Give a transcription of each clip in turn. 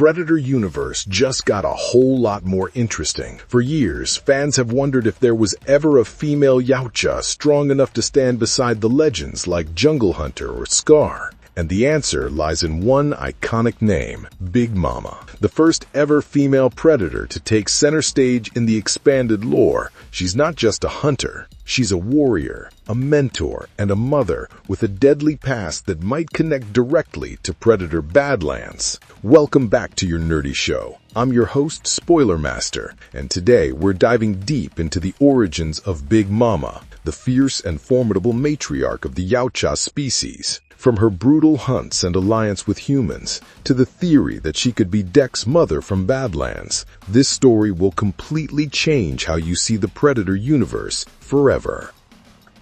Predator universe just got a whole lot more interesting. For years, fans have wondered if there was ever a female Yautja strong enough to stand beside the legends like Jungle Hunter or Scar. And the answer lies in one iconic name, Big Mama. The first ever female predator to take center stage in the expanded lore. She's not just a hunter. She's a warrior, a mentor, and a mother with a deadly past that might connect directly to Predator Badlands. Welcome back to your nerdy show. I'm your host, Spoiler Master, and today we're diving deep into the origins of Big Mama, the fierce and formidable matriarch of the Yautja species. From her brutal hunts and alliance with humans, to the theory that she could be Dek's mother from Badlands, this story will completely change how you see the Predator universe forever.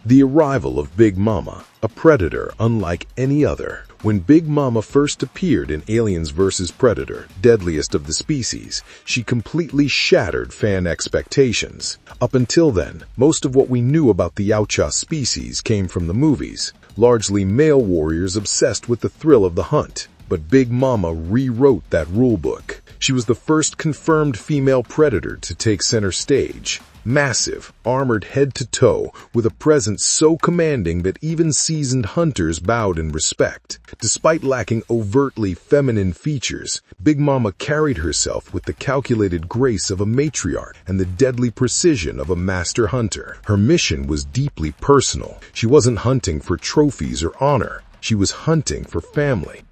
The arrival of Big Mama, a predator unlike any other. When Big Mama first appeared in Aliens vs. Predator, Deadliest of the Species, she completely shattered fan expectations. Up until then, most of what we knew about the Yautja species came from the movies, largely male warriors obsessed with the thrill of the hunt. But Big Mama rewrote that rulebook. She was the first confirmed female predator to take center stage. Massive, armored head to toe, with a presence so commanding that even seasoned hunters bowed in respect. Despite lacking overtly feminine features, Big Mama carried herself with the calculated grace of a matriarch and the deadly precision of a master hunter. Her mission was deeply personal. She wasn't hunting for trophies or honor. She was hunting for family.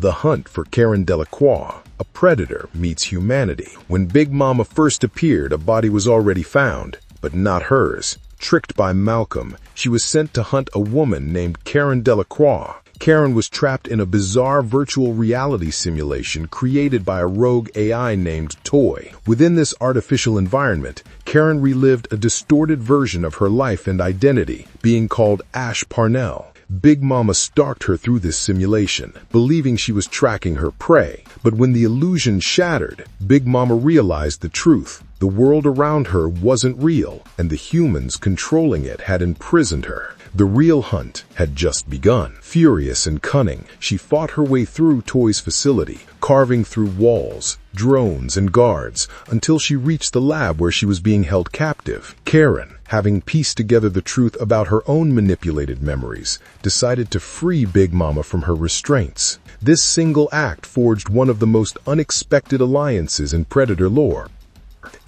The hunt for Karen Delacroix, a predator meets humanity. When Big Mama first appeared, a body was already found, but not hers. Tricked by Malcolm, she was sent to hunt a woman named Karen Delacroix. Karen was trapped in a bizarre virtual reality simulation created by a rogue AI named Toy. Within this artificial environment, Karen relived a distorted version of her life and identity, being called Ash Parnell. Big Mama stalked her through this simulation, believing she was tracking her prey. But when the illusion shattered, Big Mama realized the truth. The world around her wasn't real, and the humans controlling it had imprisoned her. The real hunt had just begun. Furious and cunning, she fought her way through Toy's facility, carving through walls, drones, and guards, until she reached the lab where she was being held captive. Karen, having pieced together the truth about her own manipulated memories, decided to free Big Mama from her restraints. This single act forged one of the most unexpected alliances in Predator lore.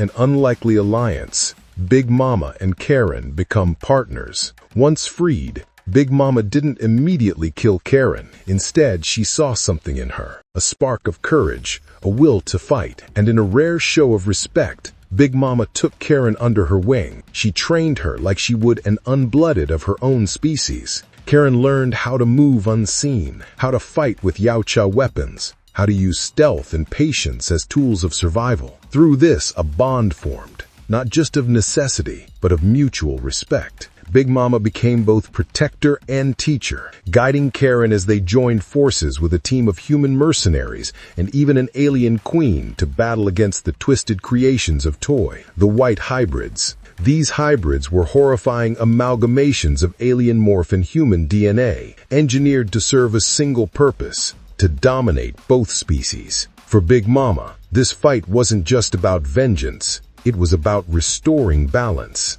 An unlikely alliance. Big Mama and Karen become partners. Once freed, Big Mama didn't immediately kill Karen. Instead, she saw something in her, a spark of courage, a will to fight, and in a rare show of respect, Big Mama took Karen under her wing. She trained her like she would an unblooded of her own species. Karen learned how to move unseen, how to fight with Yautja weapons, how to use stealth and patience as tools of survival. Through this, a bond formed, not just of necessity, but of mutual respect. Big Mama became both protector and teacher, guiding Karen as they joined forces with a team of human mercenaries and even an alien queen to battle against the twisted creations of Toy, the white hybrids. These hybrids were horrifying amalgamations of alien morph and human DNA, engineered to serve a single purpose: to dominate both species. For Big Mama, this fight wasn't just about vengeance, it was about restoring balance.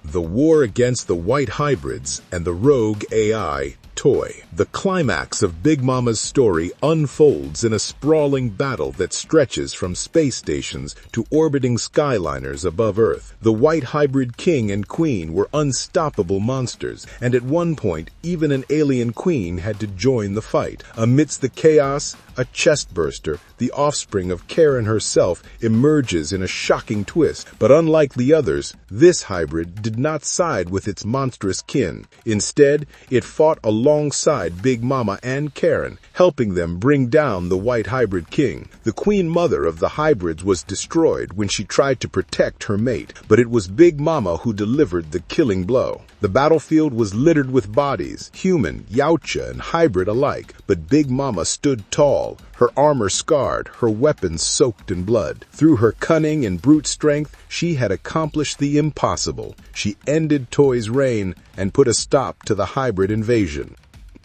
The war against the white hybrids and the rogue AI, Toy. The climax of Big Mama's story unfolds in a sprawling battle that stretches from space stations to orbiting skyliners above Earth. The white hybrid king and queen were unstoppable monsters, and at one point, even an alien queen had to join the fight. Amidst the chaos, a chestburster, the offspring of Karen herself, emerges in a shocking twist. But unlike the others, this hybrid did not side with its monstrous kin. Instead, it fought alongside Big Mama and Karen, helping them bring down the white hybrid king. The queen mother of the hybrids was destroyed when she tried to protect her mate, but it was Big Mama who delivered the killing blow. The battlefield was littered with bodies, human, Yautja, and hybrid alike, but Big Mama stood tall, her armor scarred, her weapons soaked in blood. Through her cunning and brute strength, she had accomplished the impossible. She ended Toy's reign and put a stop to the hybrid invasion.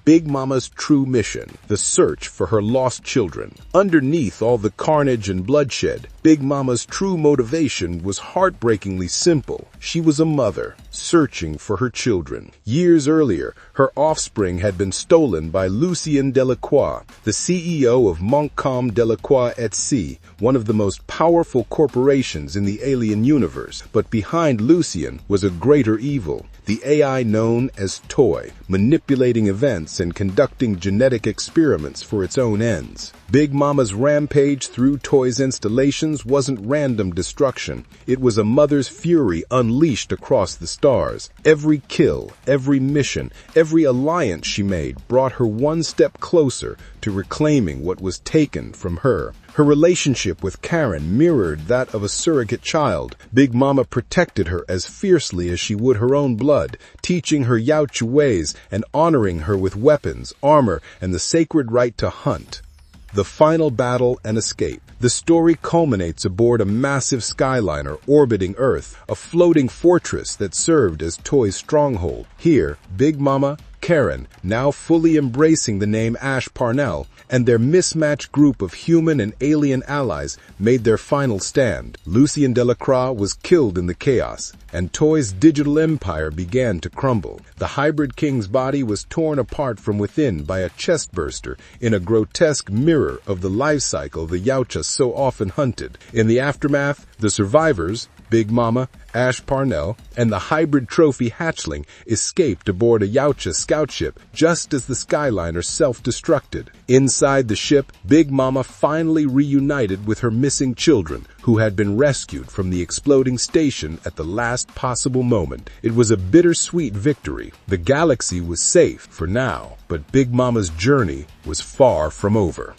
Big Mama's true mission, the search for her lost children. Underneath all the carnage and bloodshed, Big Mama's true motivation was heartbreakingly simple. She was a mother, searching for her children. Years earlier, her offspring had been stolen by Lucien Delacroix, the CEO of Montcalm Delacroix et Cie, one of the most powerful corporations in the alien universe. But behind Lucien was a greater evil, the AI known as Toy, manipulating events and conducting genetic experiments for its own ends. Big Mama's rampage through Toy's installations wasn't random destruction. It was a mother's fury unleashed across the stars. Every kill, every mission, every alliance she made brought her one step closer to reclaiming what was taken from her. Her relationship with Karen mirrored that of a surrogate child. Big Mama protected her as fiercely as she would her own blood, teaching her Yautja ways and honoring her with weapons, armor, and the sacred right to hunt. The final battle and escape. The story culminates aboard a massive skyliner orbiting Earth, a floating fortress that served as Toy's stronghold. Here, Big Mama, Karen, now fully embracing the name Ash Parnell, and their mismatched group of human and alien allies made their final stand. Lucien Delacroix was killed in the chaos, and Toy's digital empire began to crumble. The hybrid king's body was torn apart from within by a chestburster in a grotesque mirror of the life cycle the Yautja so often hunted. In the aftermath, the survivors, Big Mama, Ash Parnell, and the hybrid trophy hatchling escaped aboard a Yautja scout ship just as the Skyliner self-destructed. Inside the ship, Big Mama finally reunited with her missing children, who had been rescued from the exploding station at the last possible moment. It was a bittersweet victory. The galaxy was safe for now, but Big Mama's journey was far from over.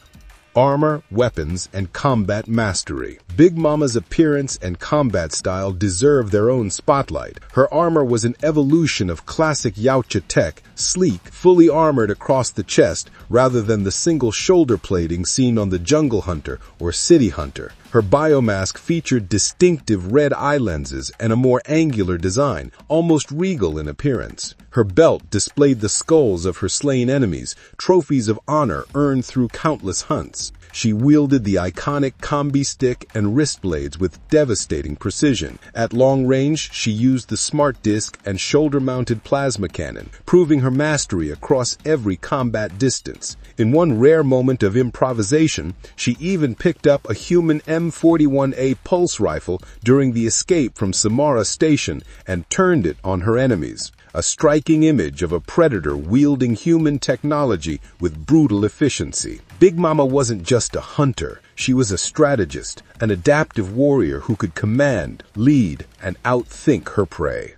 Armor, weapons, and combat mastery. Big Mama's appearance and combat style deserve their own spotlight. Her armor was an evolution of classic Yautja tech, sleek, fully armored across the chest, rather than the single shoulder plating seen on the Jungle Hunter or City Hunter. Her biomask featured distinctive red eye lenses and a more angular design, almost regal in appearance. Her belt displayed the skulls of her slain enemies, trophies of honor earned through countless hunts. She wielded the iconic combi stick and wrist blades with devastating precision. At long range, she used the smart disc and shoulder-mounted plasma cannon, proving her mastery across every combat distance. In one rare moment of improvisation, she even picked up a human M41A pulse rifle during the escape from Samara Station and turned it on her enemies. A striking image of a predator wielding human technology with brutal efficiency. Big Mama wasn't just a hunter. She was a strategist, an adaptive warrior who could command, lead, and outthink her prey.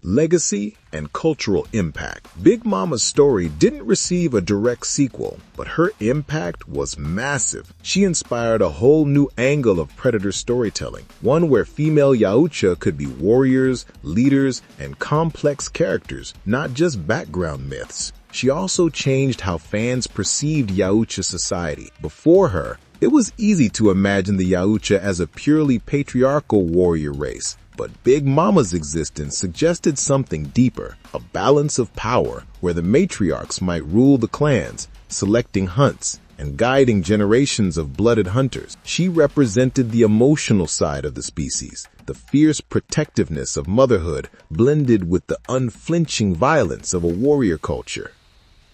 Legacy and cultural impact. Big Mama's story didn't receive a direct sequel, but her impact was massive. She inspired a whole new angle of predator storytelling, one where female Yautja could be warriors, leaders, and complex characters, not just background myths. She also changed how fans perceived Yautja society. Before her, it was easy to imagine the Yautja as a purely patriarchal warrior race. But Big Mama's existence suggested something deeper, a balance of power where the matriarchs might rule the clans, selecting hunts and guiding generations of blooded hunters. She represented the emotional side of the species, the fierce protectiveness of motherhood blended with the unflinching violence of a warrior culture.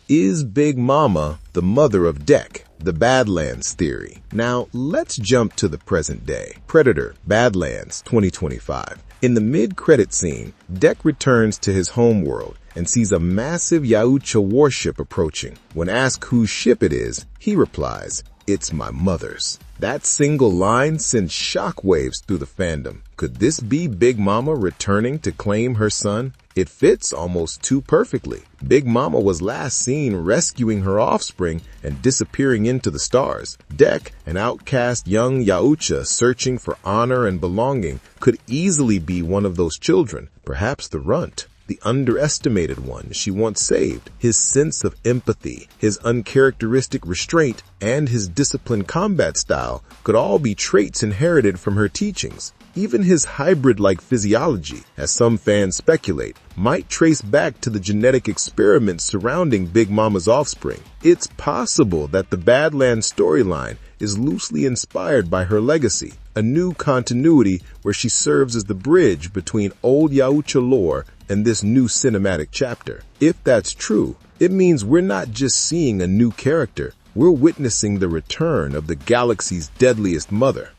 Is Big Mama the mother of Dek? The Badlands theory. Now, let's jump to the present day. Predator, Badlands, 2025. In the mid-credit scene, Dek returns to his homeworld and sees a massive Yautja warship approaching. When asked whose ship it is, he replies, "It's my mother's." That single line sends shockwaves through the fandom. Could this be Big Mama returning to claim her son? It fits almost too perfectly. Big Mama was last seen rescuing her offspring and disappearing into the stars. Dek, an outcast young Yautja searching for honor and belonging, could easily be one of those children, perhaps the runt. the underestimated one she once saved. His sense of empathy, his uncharacteristic restraint, and his disciplined combat style could all be traits inherited from her teachings. Even his hybrid-like physiology, as some fans speculate, might trace back to the genetic experiments surrounding Big Mama's offspring. It's possible that the Badlands storyline is loosely inspired by her legacy, a new continuity where she serves as the bridge between old Yautja lore and this new cinematic chapter. If that's true, it means we're not just seeing a new character, we're witnessing the return of the galaxy's deadliest mother.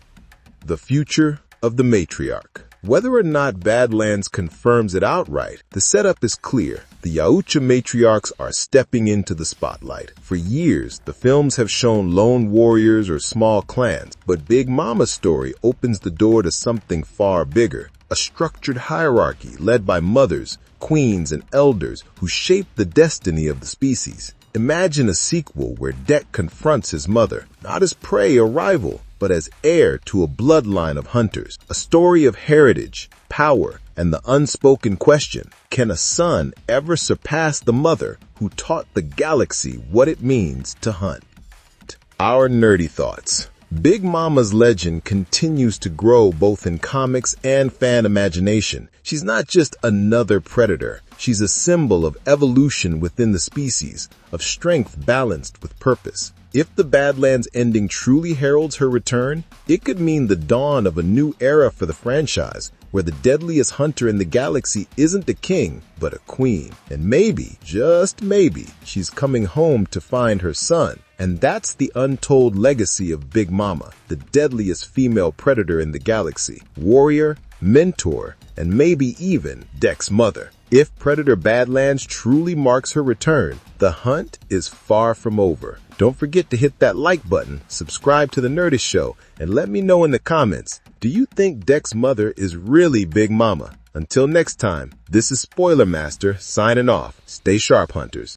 The future of the matriarch. Whether or not Badlands confirms it outright, the setup is clear. The Yautja matriarchs are stepping into the spotlight. For years, the films have shown lone warriors or small clans, but Big Mama's story opens the door to something far bigger. A structured hierarchy led by mothers, queens, and elders who shape the destiny of the species. Imagine a sequel where Dek confronts his mother, not as prey or rival, but as heir to a bloodline of hunters. A story of heritage, power, and the unspoken question, can a son ever surpass the mother who taught the galaxy what it means to hunt? Our nerdy thoughts. Big Mama's legend continues to grow both in comics and fan imagination. She's not just another predator. She's a symbol of evolution within the species, of strength balanced with purpose. If the Badlands ending truly heralds her return, it could mean the dawn of a new era for the franchise, where the deadliest hunter in the galaxy isn't a king, but a queen. And maybe, just maybe, she's coming home to find her son. And that's the untold legacy of Big Mama, the deadliest female predator in the galaxy. Warrior, mentor, and maybe even Dek's mother. If Predator Badlands truly marks her return, the hunt is far from over. Don't forget to hit that like button, subscribe to The Nerdist Show, and let me know in the comments, do you think Dek's mother is really Big Mama? Until next time, this is Spoiler Master signing off. Stay sharp, hunters.